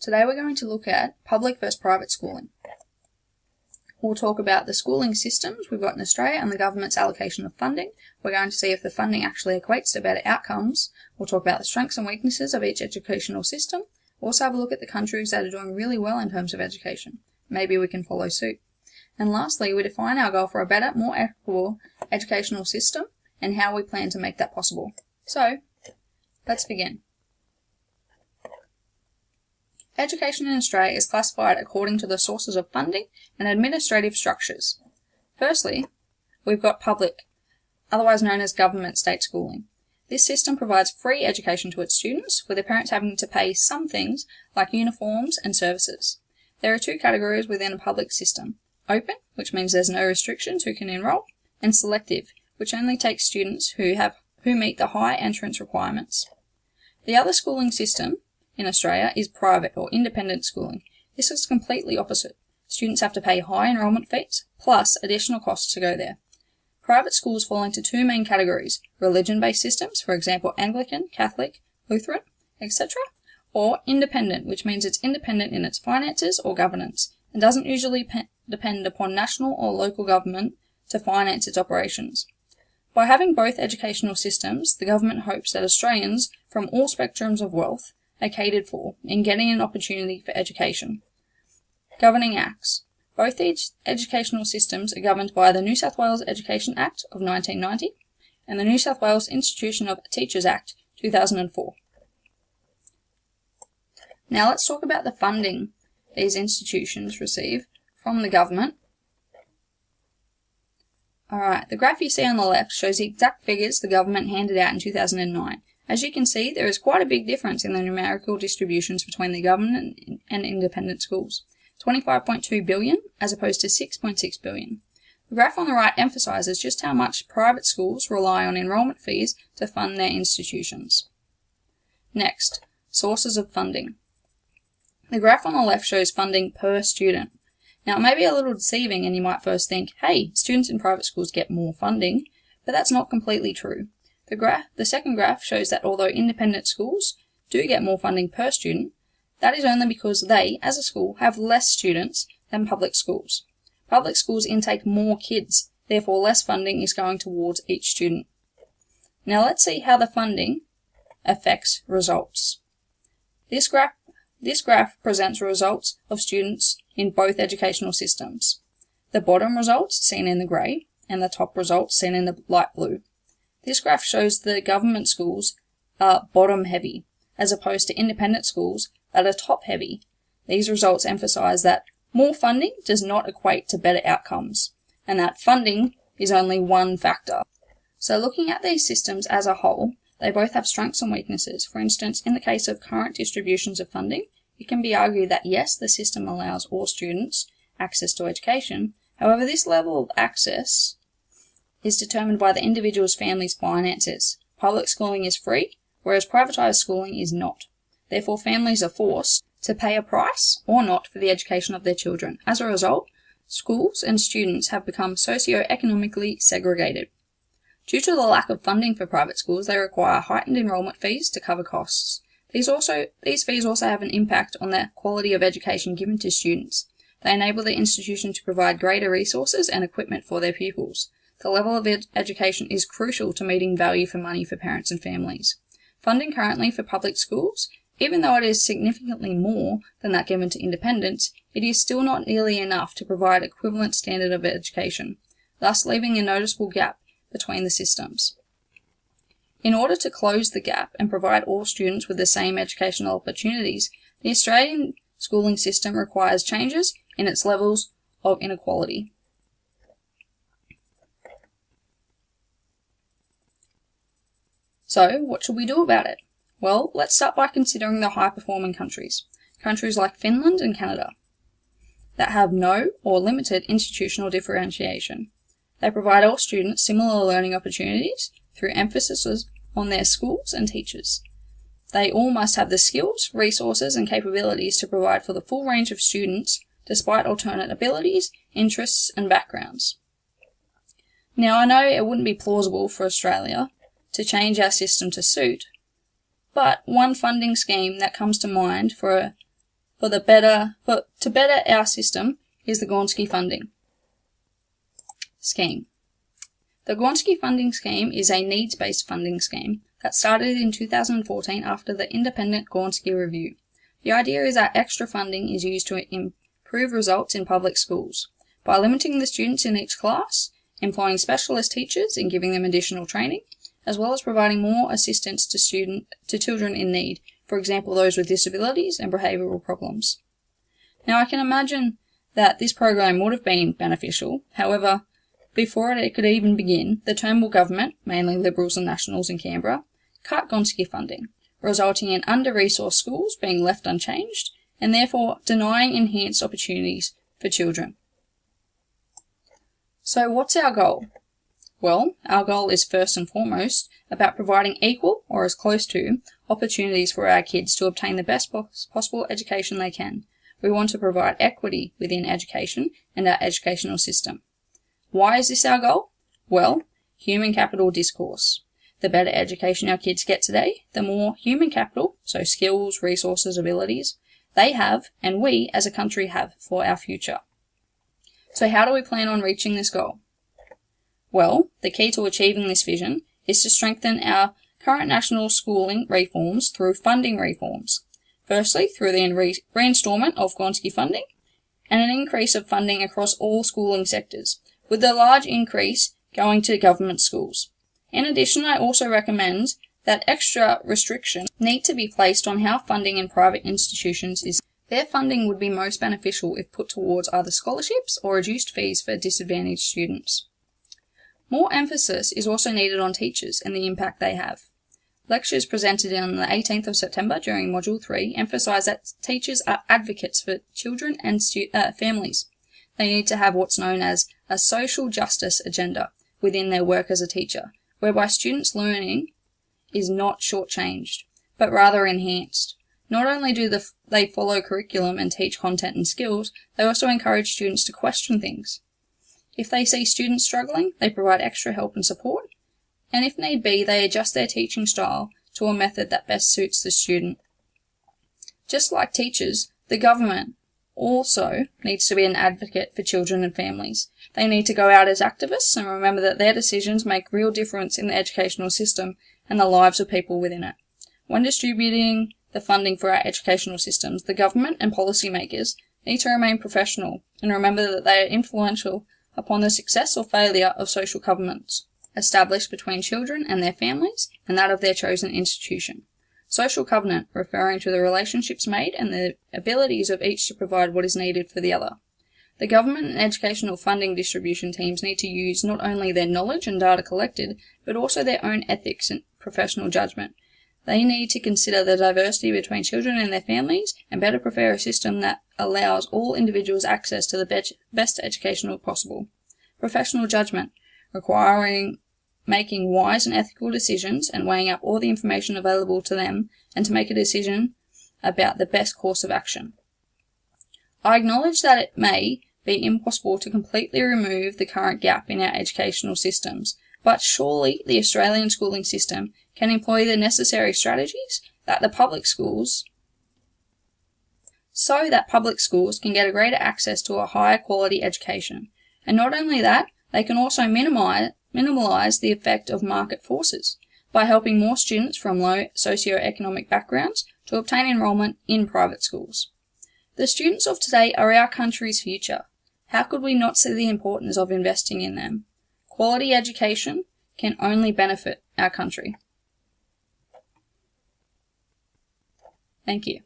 Today we're going to look at public versus private schooling. We'll talk about the schooling systems we've got in Australia and the government's allocation of funding. We're going to see if the funding actually equates to better outcomes. We'll talk about the strengths and weaknesses of each educational system. We'll also have a look at the countries that are doing really well in terms of education. Maybe we can follow suit. And lastly, we define our goal for a better, more equitable educational system and how we plan to make that possible. So, let's begin. Education in Australia is classified according to the sources of funding and administrative structures. Firstly, we've got public, otherwise known as government state schooling. This system provides free education to its students, with their parents having to pay some things like uniforms and services. There are two categories within a public system: open, which means there's no restrictions who can enrol, and selective, which only takes students who meet the high entrance requirements. The other schooling system in Australia is private or independent schooling. This is completely opposite. Students have to pay high enrolment fees, plus additional costs to go there. Private schools fall into two main categories: religion-based systems, for example Anglican, Catholic, Lutheran, etc., or independent, which means it's independent in its finances or governance, and doesn't usually depend upon national or local government to finance its operations. By having both educational systems, the government hopes that Australians from all spectrums of wealth are catered for in getting an opportunity for education. Governing Acts. Both these educational systems are governed by the New South Wales Education Act of 1990 and the New South Wales Institution of Teachers Act 2004. Now let's talk about the funding these institutions receive from the government. Alright, the graph you see on the left shows the exact figures the government handed out in 2009. As you can see, there is quite a big difference in the numerical distributions between the government and independent schools. 25.2 billion as opposed to 6.6 billion. The graph on the right emphasises just how much private schools rely on enrolment fees to fund their institutions. Next, sources of funding. The graph on the left shows funding per student. Now it may be a little deceiving and you might first think, hey, students in private schools get more funding, but that's not completely true. The second graph shows that although independent schools do get more funding per student, that is only because they, as a school, have less students than public schools. Public schools intake more kids, therefore less funding is going towards each student. Now let's see how the funding affects results. This graph presents results of students in both educational systems. The bottom results seen in the grey and the top results seen in the light blue. This graph shows the government schools are bottom heavy, as opposed to independent schools that are top heavy. These results emphasise that more funding does not equate to better outcomes, and that funding is only one factor. So looking at these systems as a whole, they both have strengths and weaknesses. For instance, in the case of current distributions of funding, it can be argued that yes, the system allows all students access to education. However, this level of access is determined by the individual's family's finances. Public schooling is free, whereas privatised schooling is not. Therefore, families are forced to pay a price or not for the education of their children. As a result, schools and students have become socio-economically segregated. Due to the lack of funding for private schools, they require heightened enrolment fees to cover costs. These fees also have an impact on the quality of education given to students. They enable the institution to provide greater resources and equipment for their pupils. The level of education is crucial to meeting value for money for parents and families. Funding currently for public schools, even though it is significantly more than that given to independents, it is still not nearly enough to provide equivalent standard of education, thus leaving a noticeable gap between the systems. In order to close the gap and provide all students with the same educational opportunities, the Australian schooling system requires changes in its levels of inequality. So, what should we do about it? Well, let's start by considering the high-performing countries like Finland and Canada, that have no or limited institutional differentiation. They provide all students similar learning opportunities through emphasis on their schools and teachers. They all must have the skills, resources and capabilities to provide for the full range of students despite alternate abilities, interests and backgrounds. Now I know it wouldn't be plausible for Australia to change our system to suit, but one funding scheme that comes to mind for to better our system is the Gonski funding scheme. The Gonski funding scheme is a needs-based funding scheme that started in 2014 after the independent Gonski review. The idea is that extra funding is used to improve results in public schools by limiting the students in each class, employing specialist teachers and giving them additional training, as well as providing more assistance to children in need, for example those with disabilities and behavioural problems. Now I can imagine that this program would have been beneficial. However, before it could even begin, the Turnbull government, mainly Liberals and Nationals in Canberra, cut Gonski funding, resulting in under-resourced schools being left unchanged and therefore denying enhanced opportunities for children. So what's our goal? Well, our goal is first and foremost about providing equal, or as close to, opportunities for our kids to obtain the best possible education they can. We want to provide equity within education and our educational system. Why is this our goal? Well, human capital discourse. The better education our kids get today, the more human capital, so skills, resources, abilities, they have and we as a country have for our future. So how do we plan on reaching this goal? Well, the key to achieving this vision is to strengthen our current national schooling reforms through funding reforms. Firstly, through the reinstalment of Gonski funding and an increase of funding across all schooling sectors, with a large increase going to government schools. In addition, I also recommend that extra restrictions need to be placed on how funding in private institutions is. Their funding would be most beneficial if put towards either scholarships or reduced fees for disadvantaged students. More emphasis is also needed on teachers and the impact they have. Lectures presented on the 18th of September during Module 3 emphasise that teachers are advocates for children and families. They need to have what's known as a social justice agenda within their work as a teacher, whereby students' learning is not shortchanged, but rather enhanced. Not only do they follow curriculum and teach content and skills, they also encourage students to question things. If they see students struggling, they provide extra help and support, and if need be, they adjust their teaching style to a method that best suits the student. Just like teachers, the government also needs to be an advocate for children and families. They need to go out as activists and remember that their decisions make real difference in the educational system and the lives of people within it. When distributing the funding for our educational systems, the government and policymakers need to remain professional and remember that they are influential upon the success or failure of social covenants established between children and their families and that of their chosen institution. Social covenant referring to the relationships made and the abilities of each to provide what is needed for the other. The government and educational funding distribution teams need to use not only their knowledge and data collected, but also their own ethics and professional judgment. They need to consider the diversity between children and their families and better prepare a system that allows all individuals access to the best education possible. Professional judgment, requiring making wise and ethical decisions and weighing up all the information available to them and to make a decision about the best course of action. I acknowledge that it may be impossible to completely remove the current gap in our educational systems, but surely the Australian schooling system can employ the necessary strategies that the public schools so that public schools can get a greater access to a higher quality education. And not only that, they can also minimise the effect of market forces by helping more students from low socio-economic backgrounds to obtain enrolment in private schools. The students of today are our country's future. How could we not see the importance of investing in them? Quality education can only benefit our country. Thank you.